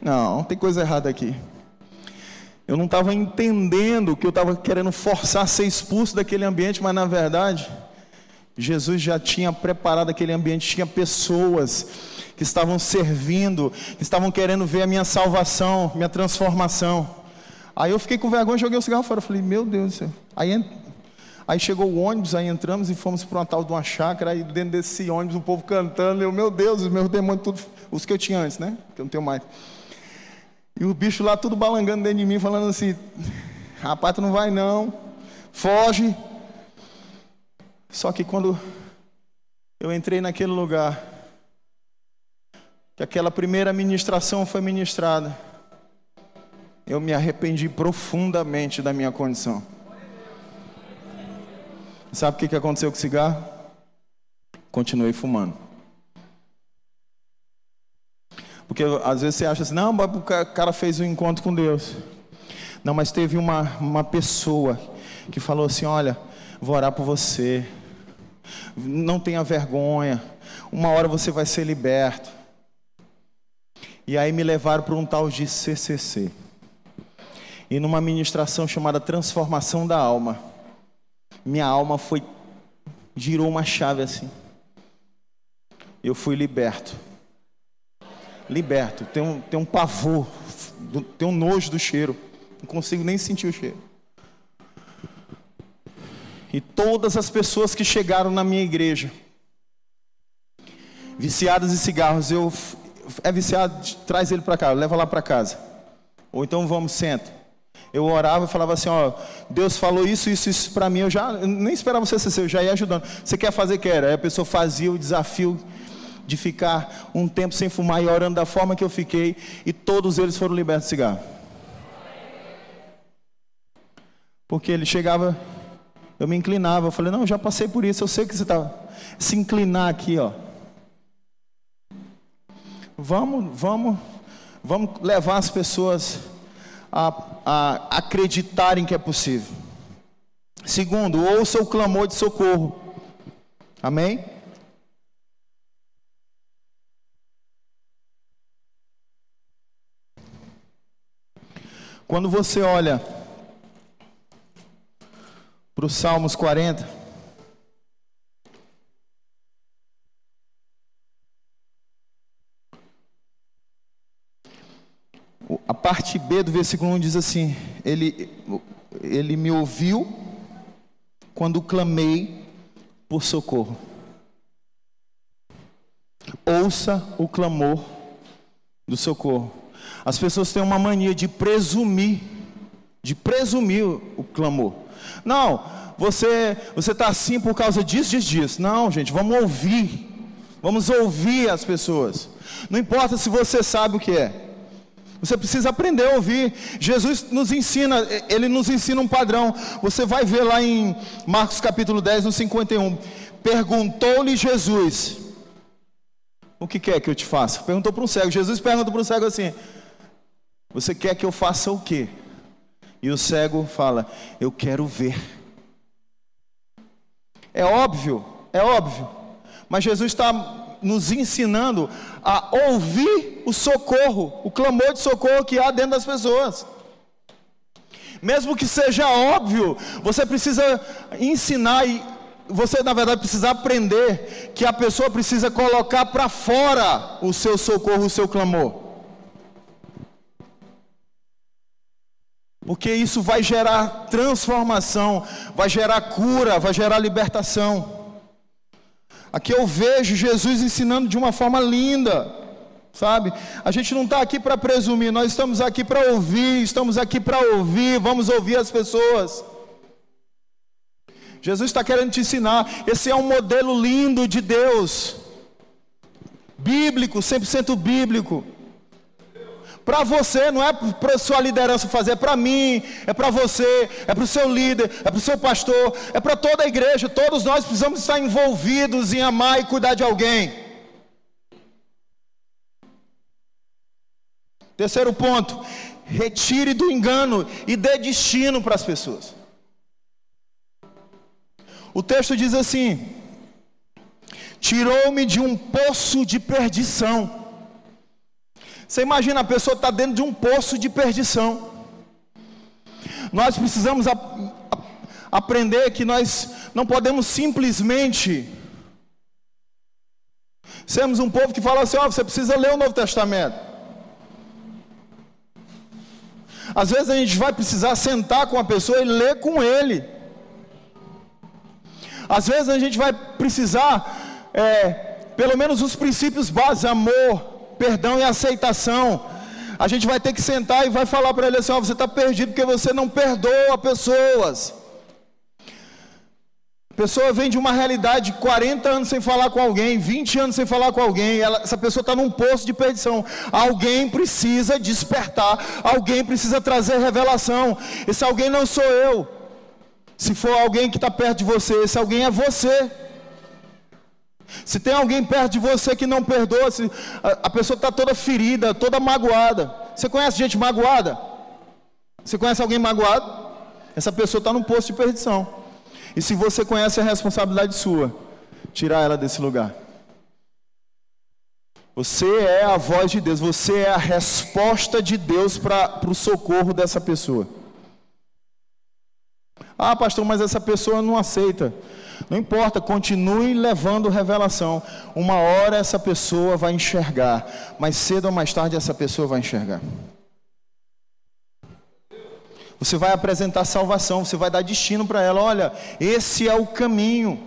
Não, tem coisa errada aqui. Eu não estava entendendo que eu estava querendo forçar a ser expulso daquele ambiente, mas na verdade, Jesus já tinha preparado aquele ambiente, tinha pessoas que estavam servindo, que estavam querendo ver a minha salvação, minha transformação. Aí eu fiquei com vergonha, joguei o cigarro fora, falei: meu Deus do céu. Aí chegou o ônibus, aí entramos e fomos para uma tal de uma chácara, aí dentro desse ônibus o povo cantando, meu Deus, os meus demônios, tudo, os que eu tinha antes, né, que eu não tenho mais. E o bicho lá tudo balangando dentro de mim, falando assim: rapaz, tu não vai não, foge. Só que quando eu entrei naquele lugar, que aquela primeira ministração foi ministrada, eu me arrependi profundamente da minha condição. Sabe o que aconteceu com o cigarro? Continuei fumando. Porque às vezes você acha assim: não, o cara fez um encontro com Deus. Não, mas teve uma pessoa que falou assim: olha, vou orar por você, não tenha vergonha, uma hora você vai ser liberto. E aí me levaram para um tal de CCC. E numa ministração chamada Transformação da Alma, minha alma girou uma chave assim. Eu fui liberto. Tem um pavor, tem um nojo do cheiro, não consigo nem sentir o cheiro. E todas as pessoas que chegaram na minha igreja, viciadas em cigarros, é viciado, traz ele para cá, leva lá para casa. Ou então vamos, senta. Eu orava e falava assim: ó, Deus falou isso para mim, eu nem esperava você ser, eu já ia ajudando. Você quer fazer? Quero. Aí a pessoa fazia o desafio de ficar um tempo sem fumar e orando da forma que eu fiquei, e todos eles foram libertos de cigarro. Porque ele chegava, eu me inclinava, eu falei: não, eu já passei por isso, eu sei que você está. Se inclinar aqui, ó. Vamos levar as pessoas a acreditarem que é possível. Segundo, ouça o clamor de socorro. Amém? Quando você olha para os Salmos 40, A parte B do versículo 1 diz assim: Ele me ouviu quando clamei por socorro. Ouça o clamor do socorro. As pessoas têm uma mania de presumir o clamor. Não, você está assim por causa disso. Não, gente, vamos ouvir as pessoas. Não importa se você sabe o que é. Você precisa aprender a ouvir. Jesus nos ensina, Ele nos ensina um padrão. Você vai ver lá em Marcos capítulo 10, no 51. Perguntou-lhe Jesus: o que quer que eu te faça? Perguntou para um cego. Jesus pergunta para um cego assim: você quer que eu faça o quê? E o cego fala: eu quero ver. É óbvio. Mas Jesus está nos ensinando a ouvir o socorro, o clamor de socorro que há dentro das pessoas. Mesmo que seja óbvio, você precisa ensinar, e você na verdade precisa aprender que a pessoa precisa colocar para fora o seu socorro, o seu clamor. Porque isso vai gerar transformação, vai gerar cura, vai gerar libertação. Aqui eu vejo Jesus ensinando de uma forma linda, sabe? A gente não está aqui para presumir, nós estamos aqui para ouvir, vamos ouvir as pessoas. Jesus está querendo te ensinar. Esse é um modelo lindo de Deus, bíblico, 100% bíblico. Para você, não é para a sua liderança fazer, é para mim, é para você, é para o seu líder, é para o seu pastor, é para toda a igreja. Todos nós precisamos estar envolvidos em amar e cuidar de alguém. Terceiro ponto: retire do engano e dê destino para as pessoas. O texto diz assim: tirou-me de um poço de perdição. Você imagina, a pessoa está dentro de um poço de perdição. Nós precisamos aprender que nós não podemos simplesmente sermos um povo que fala assim: você precisa ler o Novo Testamento. Às vezes a gente vai precisar sentar com a pessoa e ler com ele. Às vezes a gente vai precisar, pelo menos os princípios básicos: amor, perdão e aceitação. A gente vai ter que sentar e vai falar para ele assim: você está perdido porque você não perdoa pessoas. A pessoa vem de uma realidade de 40 anos sem falar com alguém, 20 anos sem falar com alguém. Essa pessoa está num poço de perdição. Alguém precisa despertar, alguém precisa trazer revelação. Esse alguém não sou eu. Se for alguém que está perto de você, esse alguém é você. Se tem alguém perto de você que não perdoa, se a pessoa está toda ferida, toda magoada. Você conhece gente magoada? Você conhece alguém magoado? Essa pessoa está num poço de perdição. E se você conhece, a responsabilidade sua tirar ela desse lugar. Você é a voz de Deus, você é a resposta de Deus para o socorro dessa pessoa. Ah, pastor, mas essa pessoa não aceita. Não importa, continue levando revelação. Uma hora essa pessoa vai enxergar. Mais cedo ou mais tarde essa pessoa vai enxergar. Você vai apresentar salvação, você vai dar destino para ela. Olha, esse é o caminho.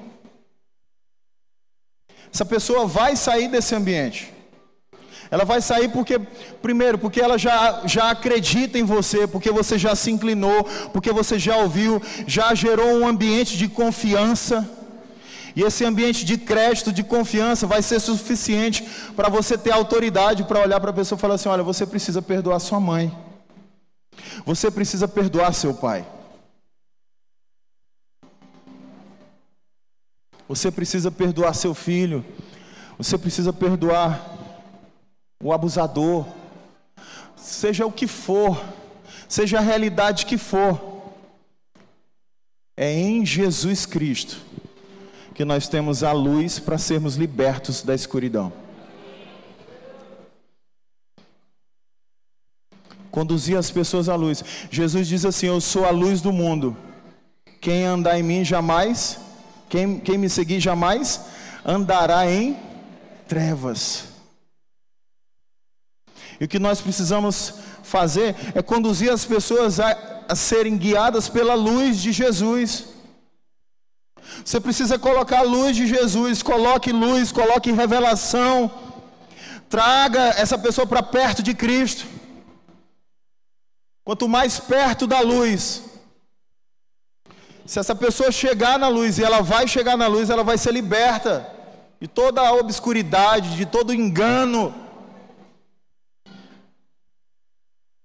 Essa pessoa vai sair desse ambiente. Ela vai sair porque, primeiro, porque ela já acredita em você, porque você já se inclinou, porque você já ouviu, já gerou um ambiente de confiança. E esse ambiente de crédito, de confiança, vai ser suficiente para você ter autoridade para olhar para a pessoa e falar assim: olha, você precisa perdoar sua mãe. Você precisa perdoar seu pai. Você precisa perdoar seu filho. Você precisa perdoar o abusador. Seja o que for, seja a realidade que for, é em Jesus Cristo que nós temos a luz para sermos libertos da escuridão. Conduzir as pessoas à luz. Jesus diz assim: eu sou a luz do mundo. Quem andar em mim jamais, quem me seguir jamais andará em trevas. E o que nós precisamos fazer é conduzir as pessoas a serem guiadas pela luz de Jesus. Você precisa colocar a luz de Jesus. Coloque luz, coloque revelação. Traga essa pessoa para perto de Cristo. Quanto mais perto da luz, se essa pessoa chegar na luz, e ela vai chegar na luz, ela vai ser liberta de toda a obscuridade, de todo engano.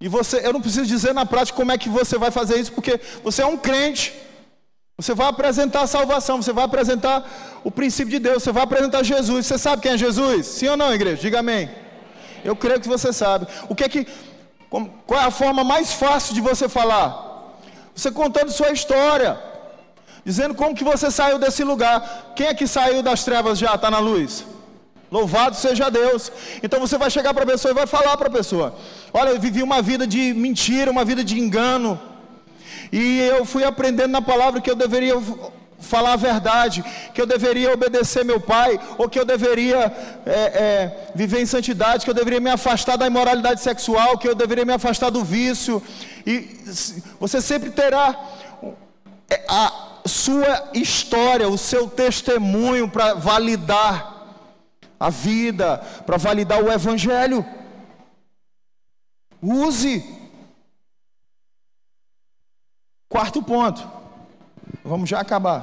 E eu não preciso dizer na prática como é que você vai fazer isso, porque você é um crente. Você vai apresentar a salvação, você vai apresentar o princípio de Deus, você vai apresentar Jesus. Você sabe quem é Jesus? Sim ou não, igreja? Diga amém. Eu creio que você sabe. Qual é a forma mais fácil de você falar? Você contando sua história, dizendo como que você saiu desse lugar. Quem é que saiu das trevas já, está na luz? Louvado seja Deus. Então você vai chegar para a pessoa e vai falar para a pessoa: olha, eu vivi uma vida de mentira, uma vida de engano, e eu fui aprendendo na palavra que eu deveria falar a verdade, que eu deveria obedecer meu pai, ou que eu deveria viver em santidade, que eu deveria me afastar da imoralidade sexual, que eu deveria me afastar do vício. E você sempre terá a sua história, o seu testemunho para validar a vida, para validar o evangelho. Use. Quarto ponto. Vamos já acabar.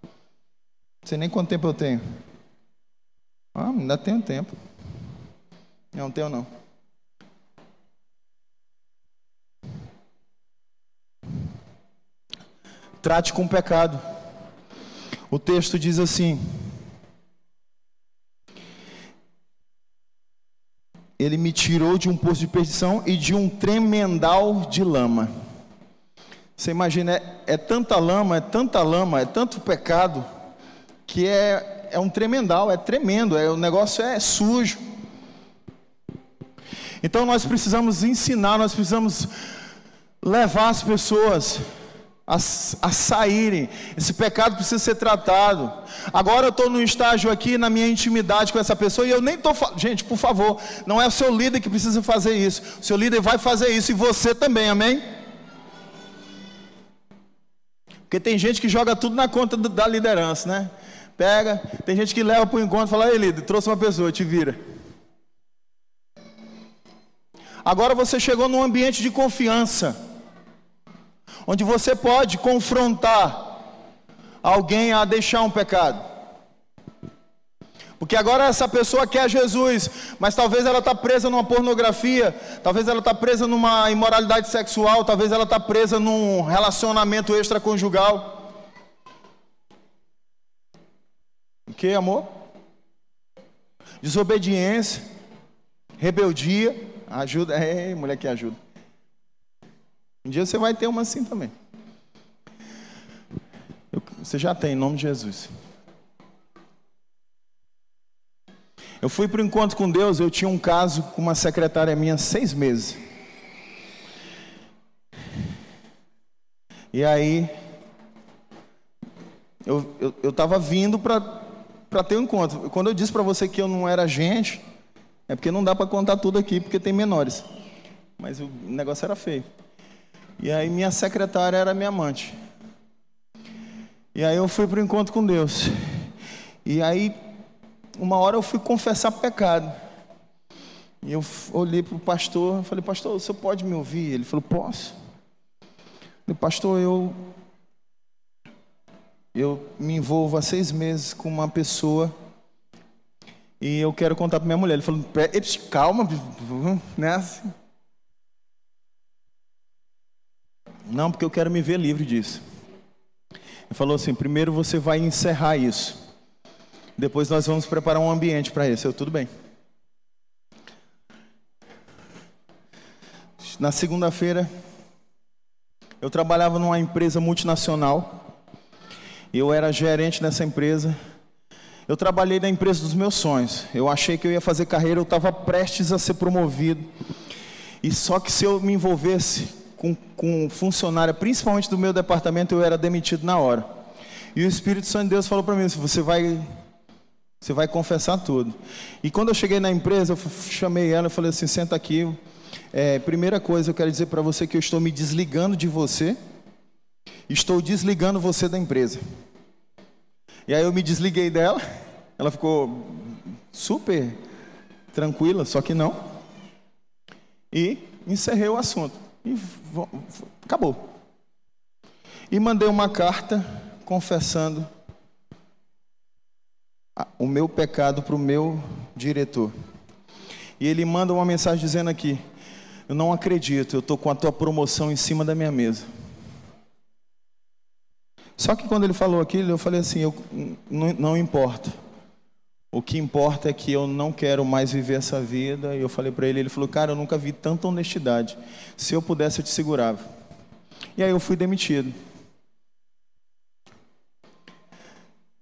Não sei nem quanto tempo eu tenho. Ainda tenho tempo. Não tenho não. Trate com o pecado. O texto diz assim: ele me tirou de um poço de perdição e de um tremendal de lama. Você imagina, é tanta lama, é tanto pecado, que é um tremendal, é tremendo, o negócio é sujo. Então nós precisamos ensinar, nós precisamos levar as pessoas a saírem. Esse pecado precisa ser tratado. Agora eu estou num estágio aqui na minha intimidade com essa pessoa, e eu nem estou falando, gente, por favor, não é o seu líder que precisa fazer isso, o seu líder vai fazer isso, e você também, amém? Porque tem gente que joga tudo na conta da liderança, né? Tem gente que leva para o encontro e fala: ei, líder, trouxe uma pessoa, te vira. Agora você chegou num ambiente de confiança, onde você pode confrontar alguém a deixar um pecado. Porque agora essa pessoa quer Jesus, mas talvez ela está presa numa pornografia, talvez ela está presa numa imoralidade sexual, talvez ela está presa num relacionamento extraconjugal. O que, amor? Desobediência, rebeldia. Ajuda, mulher que ajuda. Um dia você vai ter uma assim também. Você já tem, em nome de Jesus. Eu fui para o encontro com Deus, eu tinha um caso com uma secretária minha 6 meses. E aí, eu estava vindo para ter um encontro. Quando eu disse para você que eu não era gente, é porque não dá para contar tudo aqui, porque tem menores. Mas o negócio era feio. E aí minha secretária era minha amante. E aí eu fui para o encontro com Deus. E aí, uma hora eu fui confessar pecado. E eu olhei para o pastor e falei: pastor, o senhor pode me ouvir? Ele falou: posso. Eu falei: pastor, eu me envolvo há 6 meses com uma pessoa e eu quero contar para minha mulher. Ele falou: calma, né? Assim. Não, porque eu quero me ver livre disso. Ele falou assim: primeiro você vai encerrar isso, depois nós vamos preparar um ambiente para isso. Tudo bem. Na segunda-feira, eu trabalhava numa empresa multinacional. Eu era gerente nessa empresa. Eu trabalhei na empresa dos meus sonhos. Eu achei que eu ia fazer carreira, eu estava prestes a ser promovido. E só que se eu me envolvesse com funcionária, principalmente do meu departamento, eu era demitido na hora. E o Espírito Santo de Deus falou para mim: você vai confessar tudo. E quando eu cheguei na empresa, eu chamei ela e falei assim: senta aqui, Primeira coisa, eu quero dizer para você que eu estou me desligando de você. Estou desligando você da empresa. E aí eu me desliguei dela. Ela ficou super tranquila, só que não. E encerrei o assunto. E acabou. E mandei uma carta confessando o meu pecado para o meu diretor. E ele manda uma mensagem dizendo aqui: eu não acredito, eu estou com a tua promoção em cima da minha mesa. Só que quando ele falou aquilo, eu falei assim, não importa. O que importa é que eu não quero mais viver essa vida. E eu falei para ele, ele falou, cara, eu nunca vi tanta honestidade. Se eu pudesse, eu te segurava. E aí eu fui demitido.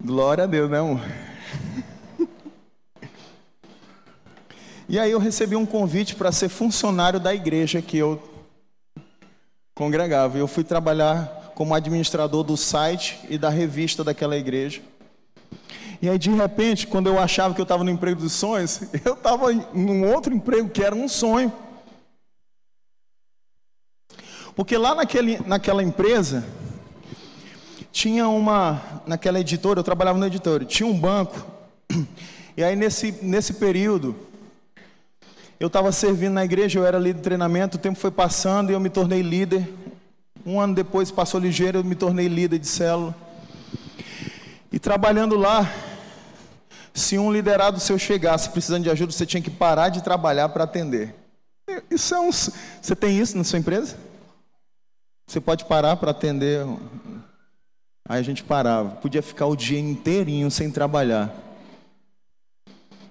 Glória a Deus, né, amor? E aí eu recebi um convite para ser funcionário da igreja que eu congregava. Eu fui trabalhar como administrador do site e da revista daquela igreja. E aí, de repente, quando eu achava que eu estava no emprego dos sonhos, eu estava num outro emprego que era um sonho. Porque lá naquela empresa, tinha naquela editora, eu trabalhava na editora, tinha um banco. E aí, nesse período, eu estava servindo na igreja, eu era líder de treinamento, o tempo foi passando e eu me tornei líder. Um ano depois, passou ligeiro, eu me tornei líder de célula. E trabalhando lá, se um liderado seu chegasse precisando de ajuda, você tinha que parar de trabalhar para atender. Você tem isso na sua empresa? Você pode parar para atender? Aí a gente parava. Podia ficar o dia inteirinho sem trabalhar.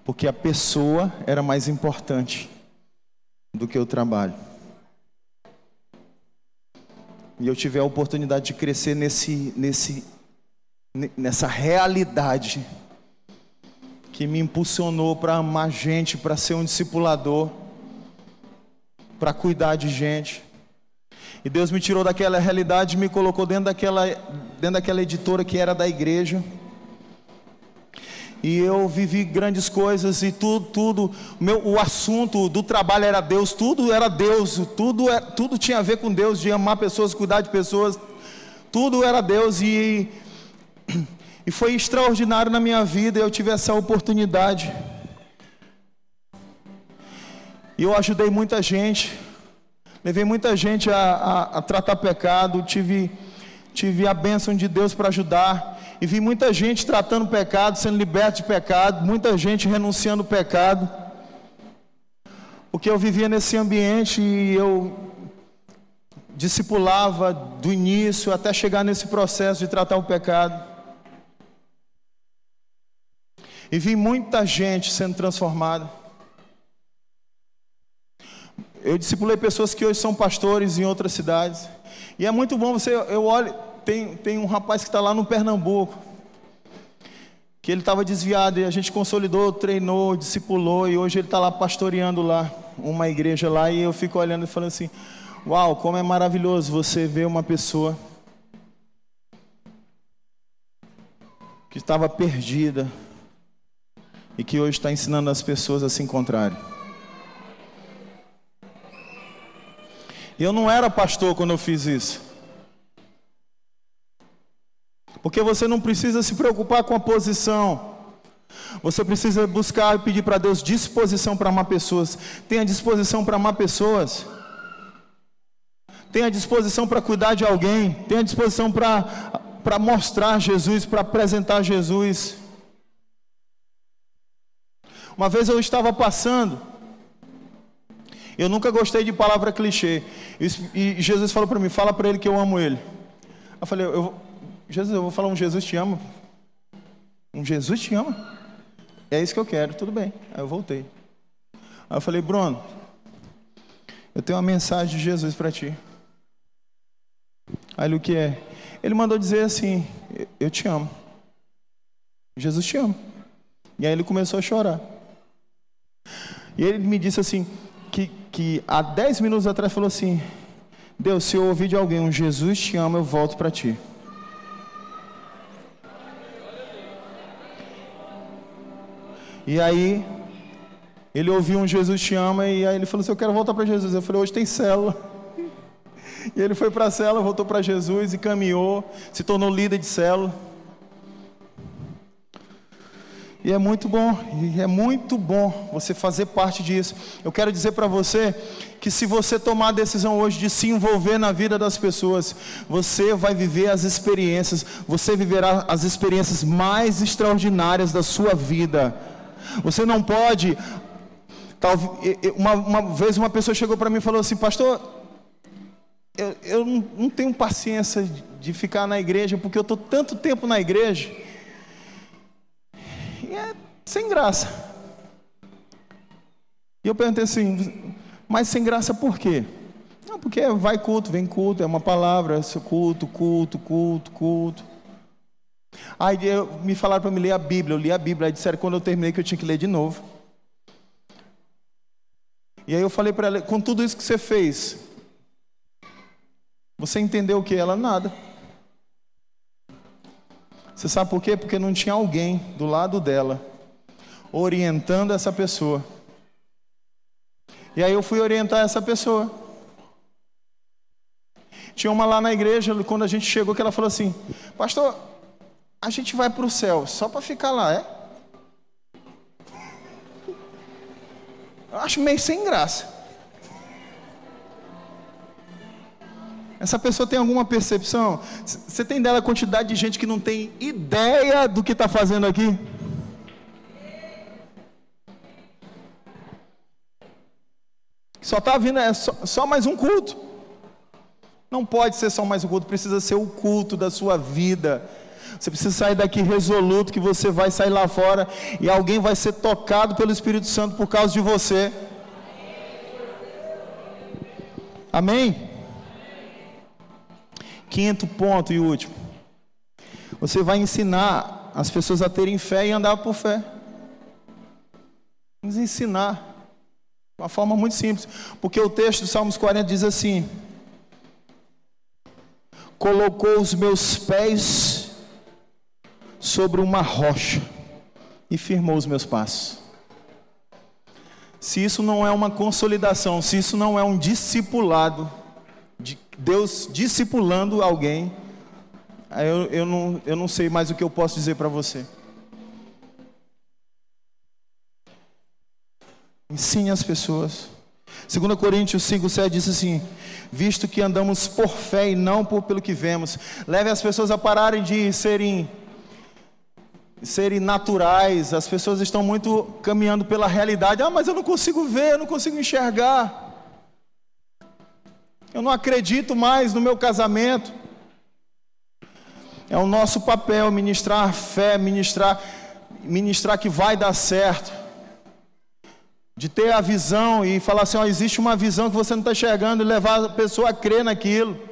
Porque a pessoa era mais importante do que o trabalho. E eu tive a oportunidade de crescer nessa realidade que me impulsionou para amar gente, para ser um discipulador, para cuidar de gente. E Deus me tirou daquela realidade e me colocou dentro daquela editora que era da igreja. E eu vivi grandes coisas e o assunto do trabalho era Deus, tudo era Deus, tudo tinha a ver com Deus, de amar pessoas, cuidar de pessoas, tudo era Deus. E foi extraordinário na minha vida, eu tive essa oportunidade. E eu ajudei muita gente, levei muita gente a tratar pecado, tive a bênção de Deus para ajudar. E vi muita gente tratando pecado, sendo liberto de pecado, muita gente renunciando ao pecado. Porque eu vivia nesse ambiente e eu discipulava do início até chegar nesse processo de tratar o pecado. E vi muita gente sendo transformada. Eu discipulei pessoas que hoje são pastores em outras cidades. E é muito bom eu olho... Tem um rapaz que está lá no Pernambuco, que ele estava desviado e a gente consolidou, treinou, discipulou e hoje ele está lá pastoreando lá, uma igreja lá, e eu fico olhando e falando assim, uau, como é maravilhoso você ver uma pessoa que estava perdida e que hoje está ensinando as pessoas a se encontrarem. Eu não era pastor quando eu fiz isso. Porque você não precisa se preocupar com a posição. Você precisa buscar e pedir para Deus disposição para amar pessoas. Tenha disposição para amar pessoas. Tenha disposição para cuidar de alguém. Tenha disposição para mostrar Jesus, para apresentar Jesus. Uma vez eu estava passando. Eu nunca gostei de palavra clichê. E Jesus falou para mim, fala para ele que eu amo ele. Eu falei, Jesus, eu vou falar um Jesus te ama. Um Jesus te ama? É isso que eu quero, tudo bem. Aí eu voltei. Aí eu falei, Bruno, eu tenho uma mensagem de Jesus para ti. Aí ele, o que é? Ele mandou dizer assim, eu te amo. Jesus te ama. E aí ele começou a chorar. E ele me disse assim, que há 10 minutos atrás falou assim, Deus, se eu ouvir de alguém um Jesus te ama, eu volto para ti. E aí, Ele ouviu um Jesus te ama e aí ele falou assim, eu quero voltar para Jesus. Eu falei, hoje tem célula. E ele foi para a célula, voltou para Jesus e caminhou, se tornou líder de célula. E é muito bom você fazer parte disso. Eu quero dizer para você que se você tomar a decisão hoje de se envolver na vida das pessoas, você vai viver as experiências, você viverá as experiências mais extraordinárias da sua vida. Você não pode... Uma vez uma pessoa chegou para mim e falou assim, pastor, eu não tenho paciência de ficar na igreja, porque eu estou tanto tempo na igreja, e é sem graça. E eu perguntei assim, mas sem graça por quê? Não, porque vai culto, vem culto, é uma palavra, é culto. Aí me falaram para me ler a Bíblia, eu li a Bíblia, aí disseram quando eu terminei que eu tinha que ler de novo. E aí eu falei para ela, com tudo isso que você fez, você entendeu o que? Ela, nada. Você sabe por quê? Porque não tinha alguém do lado dela, orientando essa pessoa. E aí eu fui orientar essa pessoa. Tinha uma lá na igreja, quando a gente chegou, que ela falou assim, pastor, a gente vai para o céu, só para ficar lá, é? Eu acho meio sem graça. Essa pessoa tem alguma percepção? Você tem dela a quantidade de gente que não tem ideia do que está fazendo aqui? Só está vindo, é só mais um culto. Não pode ser só mais um culto, precisa ser o culto da sua vida. Você precisa sair daqui resoluto que você vai sair lá fora e alguém vai ser tocado pelo Espírito Santo por causa de você. Amém? Quinto ponto e último. Você vai ensinar as pessoas a terem fé e andar por fé. Vamos ensinar. De uma forma muito simples. Porque o texto do Salmos 40 diz assim: colocou os meus pés sobre uma rocha e firmou os meus passos. Se isso não é uma consolidação, se isso não é um discipulado, de Deus discipulando alguém, eu não sei mais o que eu posso dizer para você. Ensine as pessoas. 2 Coríntios 5,7 diz assim: visto que andamos por fé e não pelo que vemos. Leve as pessoas a pararem de serem naturais. As pessoas estão muito caminhando pela realidade. Mas eu não consigo ver, eu não consigo enxergar. Eu não acredito mais no meu casamento. É o nosso papel ministrar fé, ministrar que vai dar certo. De ter a visão e falar assim, existe uma visão que você não está enxergando, e levar a pessoa a crer naquilo.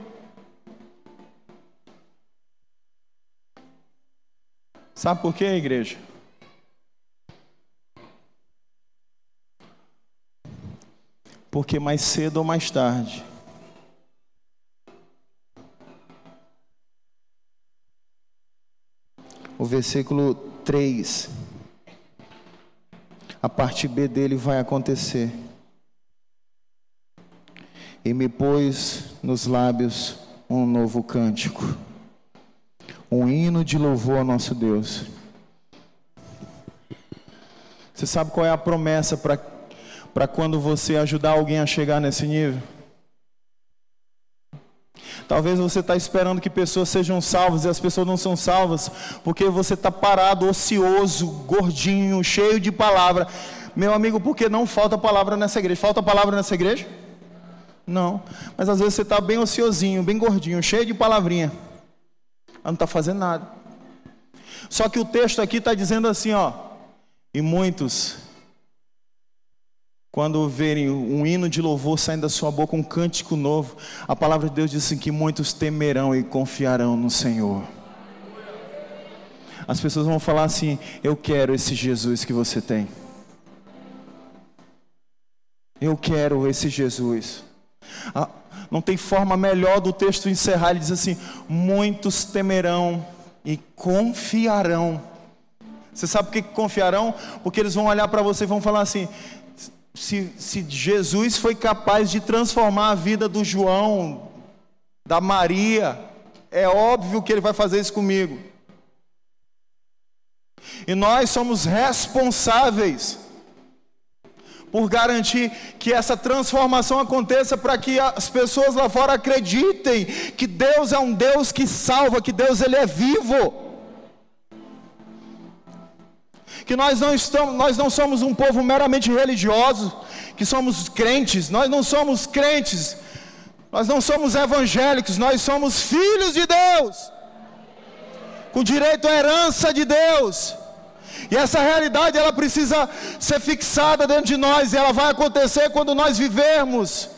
Sabe por quê, igreja? Porque mais cedo ou mais tarde, o versículo 3, a parte B dele vai acontecer. E me pôs nos lábios um novo cântico, um hino de louvor ao nosso Deus. Você sabe qual é a promessa para quando você ajudar alguém a chegar nesse nível? Talvez você está esperando que pessoas sejam salvas e as pessoas não são salvas porque você está parado, ocioso, gordinho, cheio de palavra. Meu amigo, por que não falta palavra nessa igreja? Falta palavra nessa igreja? Não. Mas às vezes você está bem ociosinho, bem gordinho, cheio de palavrinha. Não está fazendo nada. Só que o texto aqui está dizendo assim, e muitos, quando verem um hino de louvor saindo da sua boca, um cântico novo, a palavra de Deus diz assim, que muitos temerão e confiarão no Senhor. As pessoas vão falar assim, eu quero esse Jesus que você tem. Eu quero esse Jesus. Não tem forma melhor do texto encerrar. Ele diz assim, muitos temerão e confiarão. Você sabe por que confiarão? Porque eles vão olhar para você e vão falar assim, se Jesus foi capaz de transformar a vida do João, da Maria, é óbvio que Ele vai fazer isso comigo. E nós somos responsáveis por garantir que essa transformação aconteça, para que as pessoas lá fora acreditem que Deus é um Deus que salva, que Deus Ele é vivo. Que nós não somos um povo meramente religioso, que somos crentes. Nós não somos crentes, nós não somos evangélicos, nós somos filhos de Deus, com direito à herança de Deus. E essa realidade, ela precisa ser fixada dentro de nós, e ela vai acontecer quando nós vivermos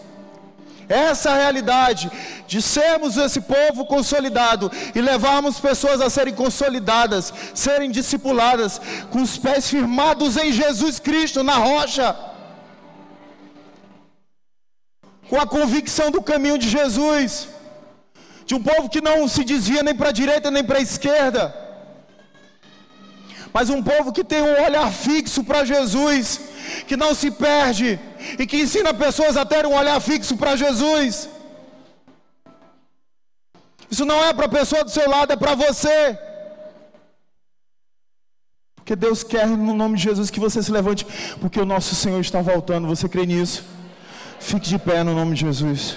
essa realidade de sermos esse povo consolidado e levarmos pessoas a serem consolidadas, serem discipuladas, com os pés firmados em Jesus Cristo, na rocha, com a convicção do caminho de Jesus, de um povo que não se desvia nem para a direita nem para a esquerda, mas um povo que tem um olhar fixo para Jesus, que não se perde, e que ensina pessoas a terem um olhar fixo para Jesus. Isso não é para a pessoa do seu lado, é para você. Porque Deus quer, no nome de Jesus, que você se levante, porque o nosso Senhor está voltando. Você crê nisso? Fique de pé no nome de Jesus.